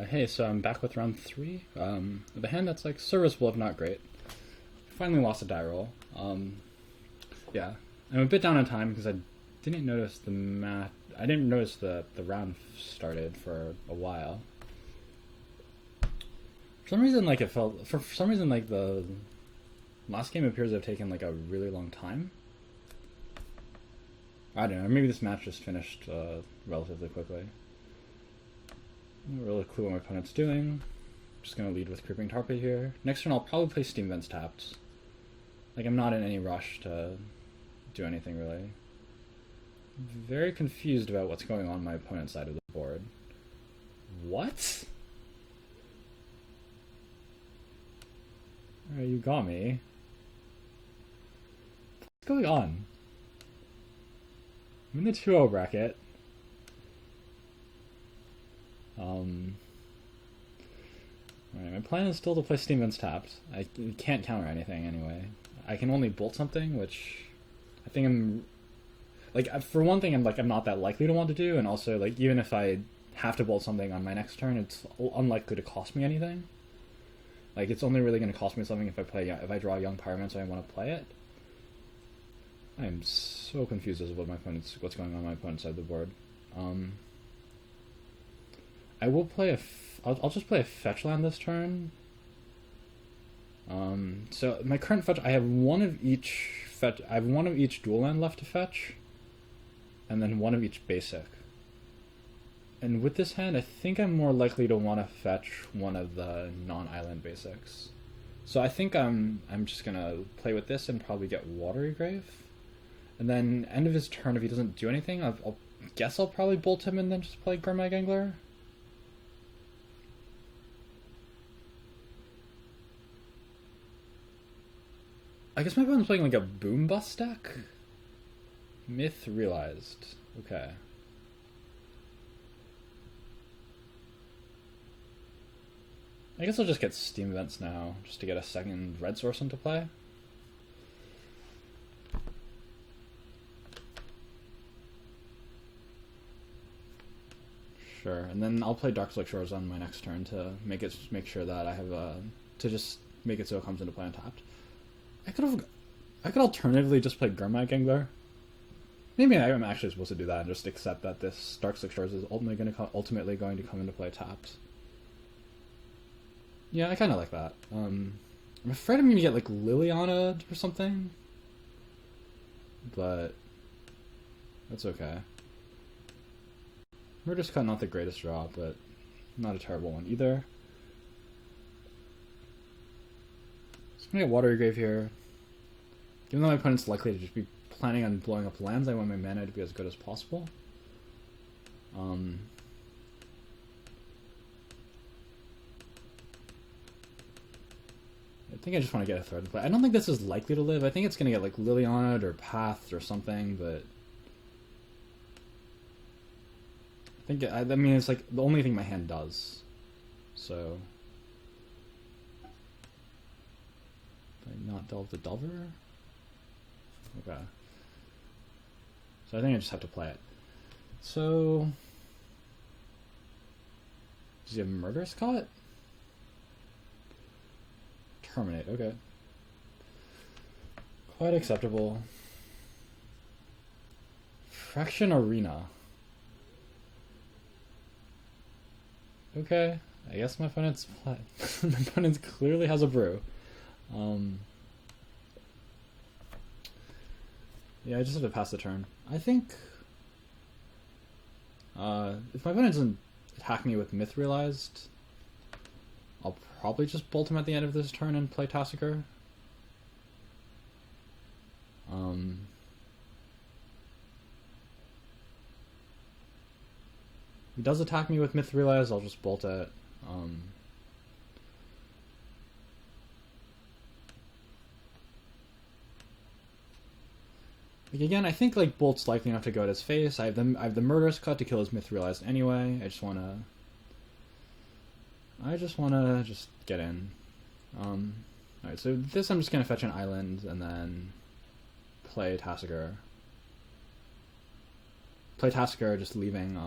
Hey, so I'm back with round three. With a hand that's like serviceable if not great. Finally lost a die roll. Yeah, I'm a bit down on time because I didn't notice the mat. I didn't notice the round started for a while. For some reason, like it felt. For some reason, like the last game appears to have taken like a really long time. I don't know. Maybe this match just finished relatively quickly. I don't really clue what my opponent's doing. Just gonna lead with Creeping Tarpey here. Next turn I'll probably play Steam Vents tapped. Like I'm not in any rush to do anything really. Very confused about what's going on my opponent's side of the board. What? Alright, you got me. What's going on? I'm in the 2-0 bracket. Alright, my plan is still to play Steam Vents tapped. I can't counter anything anyway. I can only bolt something, which I think I'm like for one thing I'm not that likely to want to do, and also like even if I have to bolt something on my next turn, it's unlikely to cost me anything. Like it's only really going to cost me something if I draw Young Pyromancer and I want to play it. I am so confused as to what's going on my opponent's side of the board. I will play I'll just play a fetch land this turn. So my current fetch, I have one of each dual land left to fetch, and then one of each basic. And with this hand, I think I'm more likely to want to fetch one of the non-island basics. So I think I'm just gonna play with this and probably get Watery Grave, and then end of his turn if he doesn't do anything, I'll guess I'll probably bolt him and then just play Gurmag Angler. I guess my opponent's playing like a Boom Bust deck. Myth realized. Okay. I guess I'll just get Steam Events now, just to get a second red source into play. Sure, and then I'll play Dark Slick Shores on my next turn to make sure that I have to just make it so it comes into play untapped. I could alternatively just play Gurmag Angler. Maybe I'm actually supposed to do that and just accept that this Dark Slick Shores is ultimately going to come into play tapped. Yeah, I kind of like that. I'm afraid I'm going to get like Liliana or something, but that's okay. Murder's Cut, not the greatest draw, but not a terrible one either. So I'm going to get Watery Grave here. Even though my opponent's likely to just be planning on blowing up lands, I want my mana to be as good as possible. I think I just want to get a third play. I don't think this is likely to live. I think it's going to get like Liliana or Path or something, but I mean, it's like the only thing my hand does. So, did I not delve the Delver? Okay. So I think I just have to play it. So, does he have Murderous Cut? Terminate, okay. Quite acceptable. Fraction Arena. Okay, I guess my opponent's clearly has a brew. Yeah, I just have to pass the turn. I think if my opponent doesn't attack me with Myth Realized, I'll probably just bolt him at the end of this turn and play Tassiger. If he does attack me with Myth Realized, I'll just bolt it. Like again, I think like Bolt's likely enough to go at his face. I have the Murderous Cut to kill his Myth Realized anyway. I just wanna just get in. Alright, so this I'm just gonna fetch an island and then play Tassiger. Play Tassiger, just leaving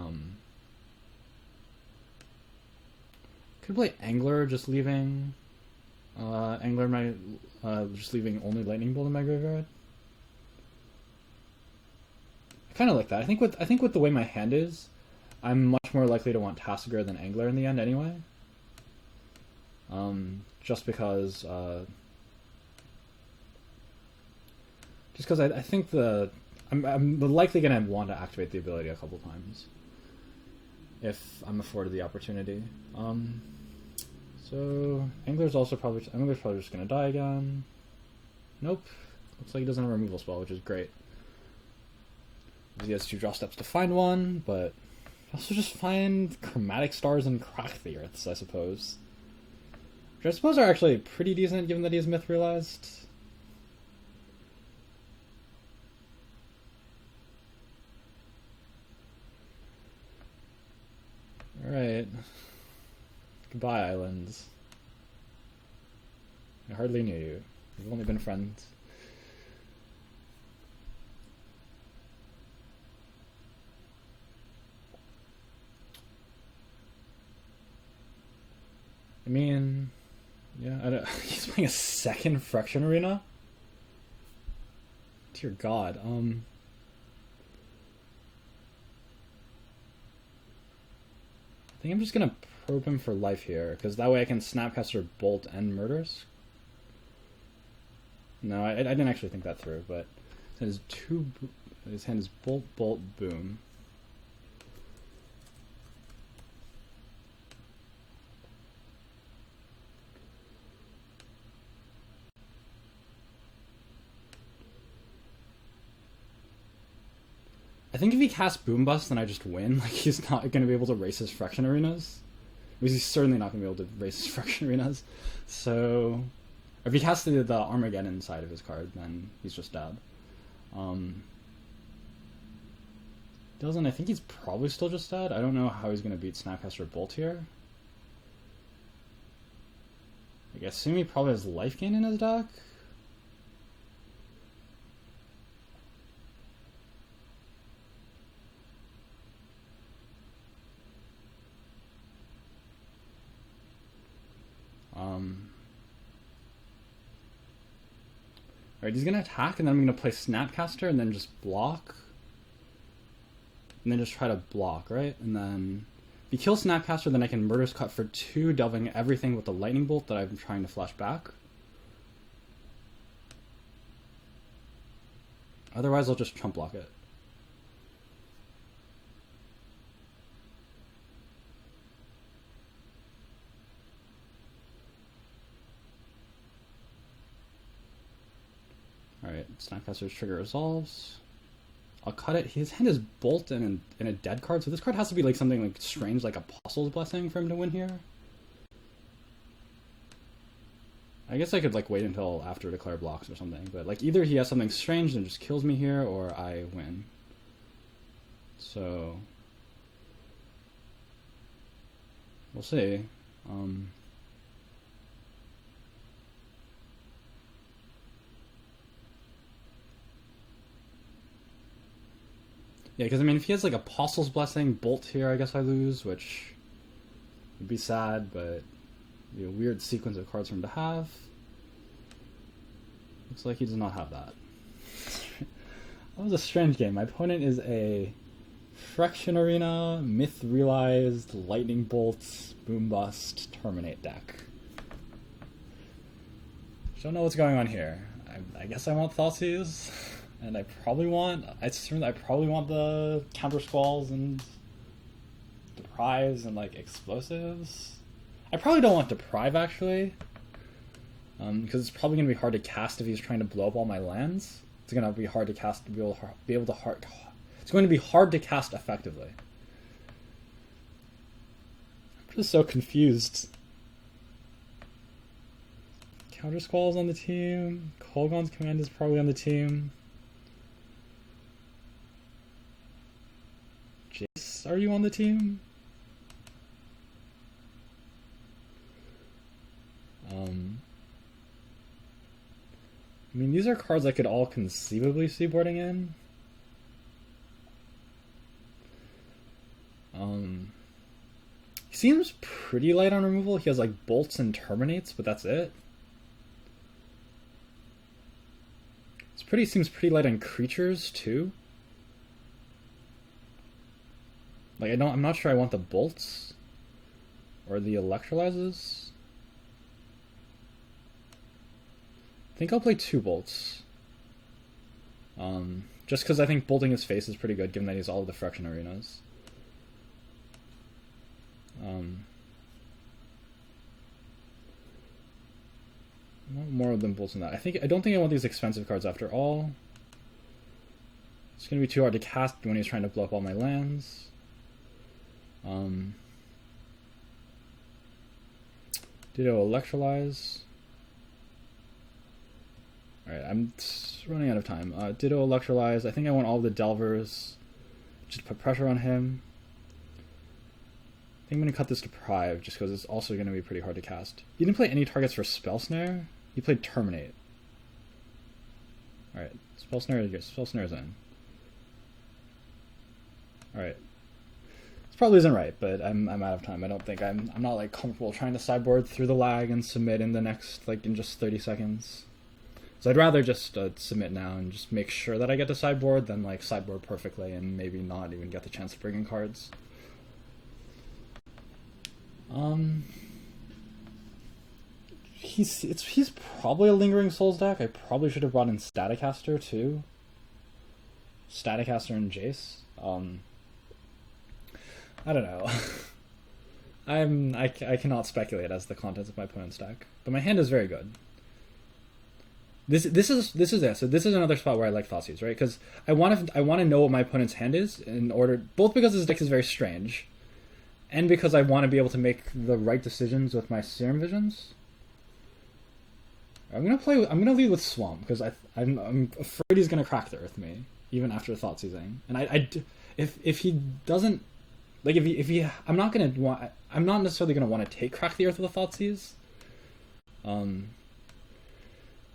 Could play Angler, just leaving Angler in my just leaving only Lightning Bolt in my graveyard. I kind of like that. I think with the way my hand is, I'm much more likely to want Tassiger than Angler in the end anyway. Just because I think I'm likely gonna want to activate the ability a couple times if I'm afforded the opportunity. So Angler's probably just gonna die again. Nope. Looks like he doesn't have a removal spell, which is great. He has 2 draw steps to find one, but also just find Chromatic Stars and Crack the Earths, I suppose. Which I suppose are actually pretty decent given that he's myth realized. Alright. Goodbye, islands. I hardly knew you. We've only been friends. I mean, yeah, he's playing a second Friction Arena? Dear God, I think I'm just gonna probe him for life here, because that way I can Snapcaster Bolt and Murders. No, I didn't actually think that through, but his hand is Bolt, Bolt, Boom. I think if he casts Boom Bust, then I just win. Like, he's not going to be able to race his Friction Arenas. Because he's certainly not going to be able to race his Friction Arenas. So, if he casts the Armageddon side of his card, then he's just dead. Doesn't, I think he's probably still just dead. I don't know how he's going to beat Snapcaster Bolt here. I assume he probably has Life Gain in his deck. Alright, he's gonna attack, and then I'm gonna play Snapcaster, and then just block. And then just try to block, right? And then if he kills Snapcaster, then I can Murder's Cut for 2, delving everything with the Lightning Bolt that I'm trying to flash back. Otherwise, I'll just chump block it. Alright, Snapcaster's trigger resolves. I'll cut it. His hand is Bolt and a dead card, so this card has to be like something like strange, like Apostle's Blessing for him to win here. I guess I could like wait until after declare blocks or something, but like either he has something strange and just kills me here, or I win. So we'll see. Yeah, because I mean, if he has like Apostle's Blessing, Bolt here, I guess I lose, which would be sad, but be a weird sequence of cards for him to have. Looks like he does not have that. That was a strange game. My opponent is a Friction Arena, Myth Realized, Lightning Bolts, Boom Bust, Terminate deck. Don't know what's going on here. I guess I want Thoughtseize. And I probably want the Counter Squalls and Deprives and like Explosives. I probably don't want Deprive actually, because it's probably gonna be hard to cast if he's trying to blow up all my lands. It's gonna be hard to cast It's going to be hard to cast effectively. I'm just so confused. Counter Squall's on the team. Kolgon's Command is probably on the team. Jace, are you on the team? I mean, these are cards I could all conceivably see boarding in. seems pretty light on removal. He has like bolts and terminates, but that's it. Seems pretty light on creatures too. Like I'm not sure I want the bolts or the electrolyzes. I think I'll play 2 bolts. Just because I think bolting his face is pretty good, given that he's all of the friction arenas. More than bolts than that. I don't think I want these expensive cards after all. It's gonna be too hard to cast when he's trying to blow up all my lands. Ditto Electrolyze. Alright, I'm running out of time. Ditto Electrolyze. I think I want all the Delvers. Just put pressure on him. I think I'm going to cut this Deprive, just because it's also going to be pretty hard to cast. He didn't play any targets for Spell Snare. He played Terminate. Alright, Spell Snare's in. Alright. This probably isn't right, but I'm out of time. I don't think I'm not like comfortable trying to sideboard through the lag and submit in the next, like, in just 30 seconds. So I'd rather just submit now and just make sure that I get to sideboard than like sideboard perfectly and maybe not even get the chance to bring in cards. He's probably a Lingering Souls deck. I probably should have brought in Staticaster too. Staticaster and Jace. I don't know. I cannot speculate as the contents of my opponent's deck, but my hand is very good. This is it. So this is another spot where I like Thoughtseize, right? Because I want to know what my opponent's hand is in order, both because his deck is very strange, and because I want to be able to make the right decisions with my Serum Visions. I'm gonna lead with Swamp because I'm afraid he's gonna crack the Earth me even after Thoughtseizing, and if he doesn't, like if he I'm not necessarily gonna want to take Crack the Earth with a Thoughtseize.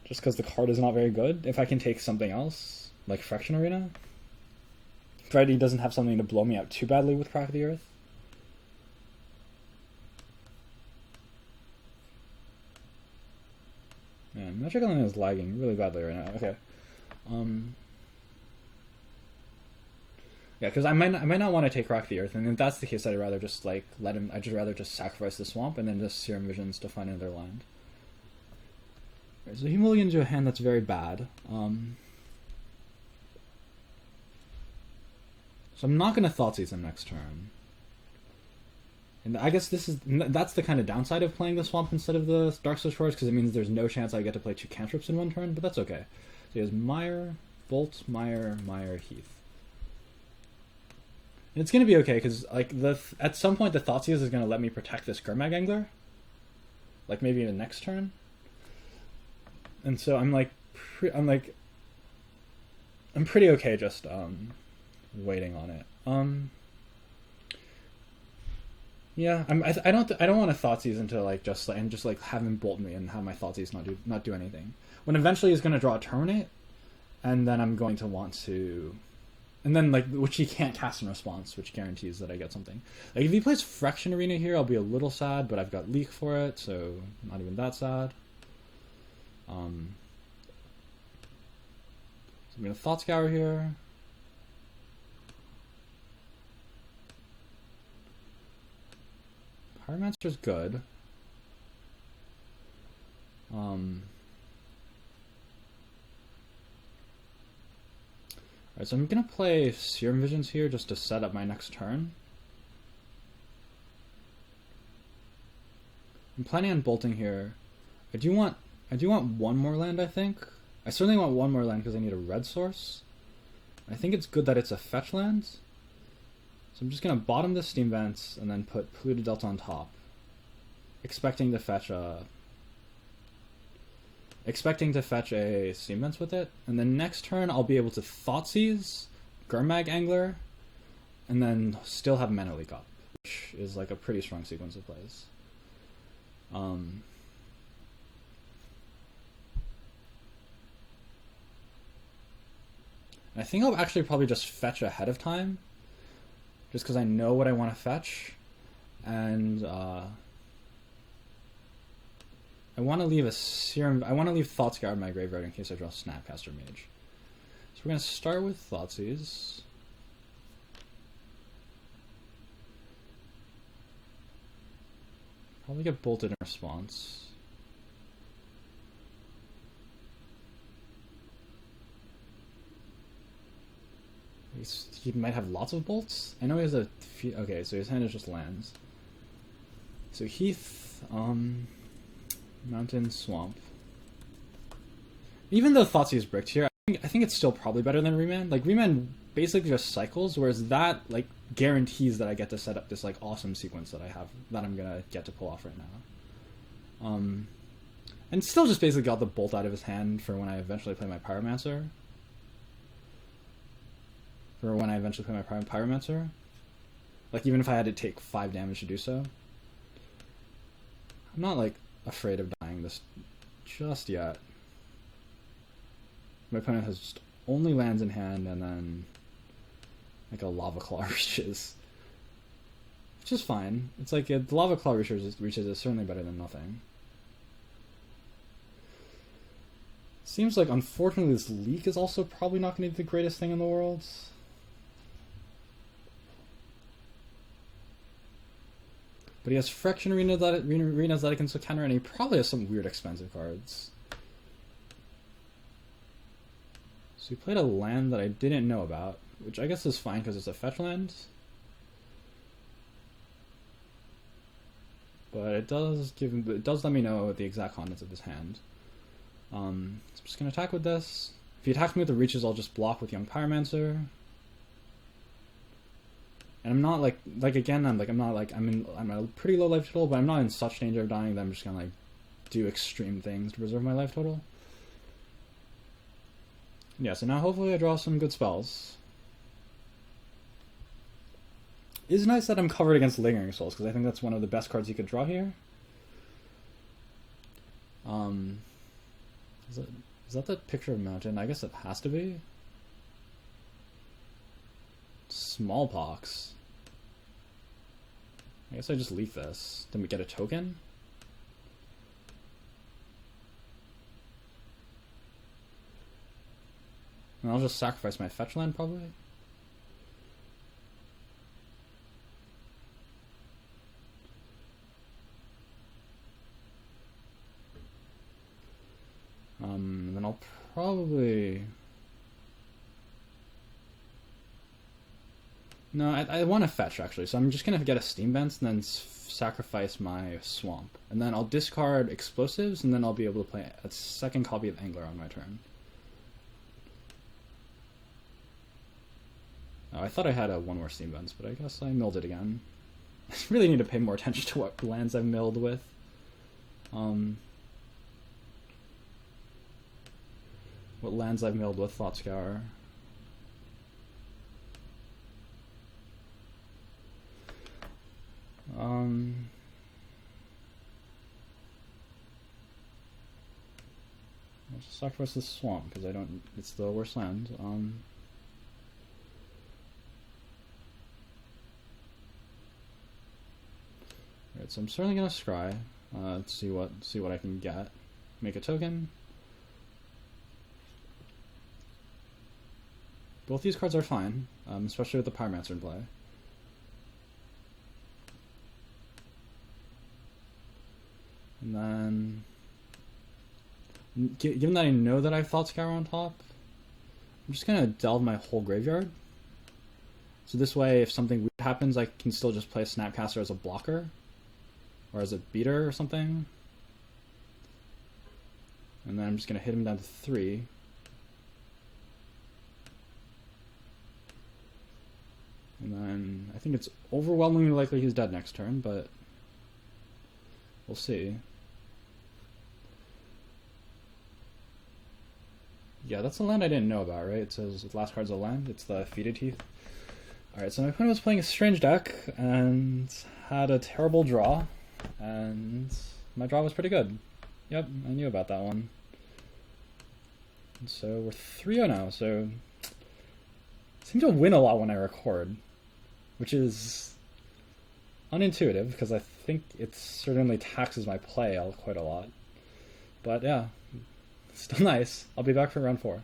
Just because the card is not very good. If I can take something else, like Friction Arena. Freddy doesn't have something to blow me out too badly with Crack the Earth. Man, Magic Online is lagging really badly right now. Okay. Yeah, because I might not want to take Crack the Earth, and if that's the case, I'd rather just like I'd just rather just sacrifice the Swamp and then just Serum Visions to find another land. So he mulligans you a hand that's very bad. So I'm not going to Thoughtseize him next turn. And I guess that's the kind of downside of playing the Swamp instead of the Dark Destroyers, because it means there's no chance I get to play 2 cantrips in one turn, but that's okay. So he has Mire, Bolt, Mire, Heath. And it's going to be okay, because like at some point the Thoughtseize is going to let me protect this Gurmag Angler. Like maybe the next turn. And so I'm pretty okay just waiting on it. Yeah, I don't want to Thoughtseize into like just have him bolt me and have my Thoughtseize not do anything. When eventually he's going to draw a Terminate, and then I'm going to want to, and then like which he can't cast in response, which guarantees that I get something. Like if he plays Friction Arena here, I'll be a little sad, but I've got Leak for it, so not even that sad. So I'm going to Thought Scour here. Pyromancer's good. Alright, so I'm going to play Serum Visions here just to set up my next turn. I'm planning on bolting here. I do want one more land, I think. I certainly want one more land because I need a red source. I think it's good that it's a fetch land. So I'm just going to bottom the Steam Vents and then put Polluted Delta on top. Expecting to fetch a Steam Vents with it. And then next turn I'll be able to Thoughtseize, Gurmag Angler, and then still have Mana Leak up, which is like a pretty strong sequence of plays. I think I'll actually probably just fetch ahead of time, just because I know what I want to fetch. And I want to leave a serum. I want to leave Thoughtscour in my graveyard in case I draw Snapcaster Mage. So we're gonna start with Thoughtseize. Probably get bolted in response. He might have lots of bolts. I know he has a few. Okay, so his hand is just lands. So Heath, Mountain, Swamp. Even though Thoughtseize bricked here, I think it's still probably better than Remand. Like, Remand basically just cycles, whereas that, like, guarantees that I get to set up this, like, awesome sequence that I have, that I'm gonna get to pull off right now. And still just basically got the bolt out of his hand for when I eventually play my Pyromancer. Like, even if I had to take 5 damage to do so. I'm not, like, afraid of dying this just yet. My opponent has just only lands in hand and then like a Lava Claw reaches. Which is fine. It's like the Lava Claw reaches is certainly better than nothing. Seems like unfortunately this leak is also probably not going to be the greatest thing in the world. But he has Friction arenas that I can still counter, and he probably has some weird expensive cards. So he played a land that I didn't know about, which I guess is fine because it's a fetch land. But it does let me know the exact contents of his hand. So I'm just gonna attack with this. If he attacks me with the reaches, I'll just block with Young Pyromancer. And I'm not I'm a pretty low life total, but I'm not in such danger of dying that I'm just gonna like do extreme things to preserve my life total. Yeah, so now hopefully I draw some good spells. It's nice that I'm covered against Lingering Souls, because I think that's one of the best cards you could draw here. Is that the picture of Mountain? I guess it has to be. Smallpox. I guess I just leave this. Then we get a token. And I'll just sacrifice my fetch land, probably. Then I'll probably... No, I want to fetch, actually, so I'm just going to get a Steam Vents and then sacrifice my Swamp. And then I'll discard Explosives, and then I'll be able to play a second copy of Angler on my turn. Oh, I thought I had one more Steam Vents, but I guess I milled it again. I really need to pay more attention to what lands I've milled with. What lands I've milled with Thoughtscour. I'll just sacrifice the Swamp because it's the worst land. Alright, so I'm certainly gonna scry. See what I can get. Make a token. Both these cards are fine, especially with the Pyromancer in play. And then, given that I know that I have Thoughtscour on top, I'm just gonna delve my whole graveyard. So this way, if something weird happens, I can still just play Snapcaster as a blocker, or as a beater or something. And then I'm just gonna hit him down to 3. And then I think it's overwhelmingly likely he's dead next turn, but we'll see. Yeah, that's a land I didn't know about, right? It says the last card's a land. It's the Feeded Teeth. Alright, so my opponent was playing a strange deck and had a terrible draw, and my draw was pretty good. Yep, I knew about that one. And so we're 3-0 now, so I seem to win a lot when I record, which is unintuitive because I think it certainly taxes my play quite a lot. But yeah, still nice. I'll be back for round 4.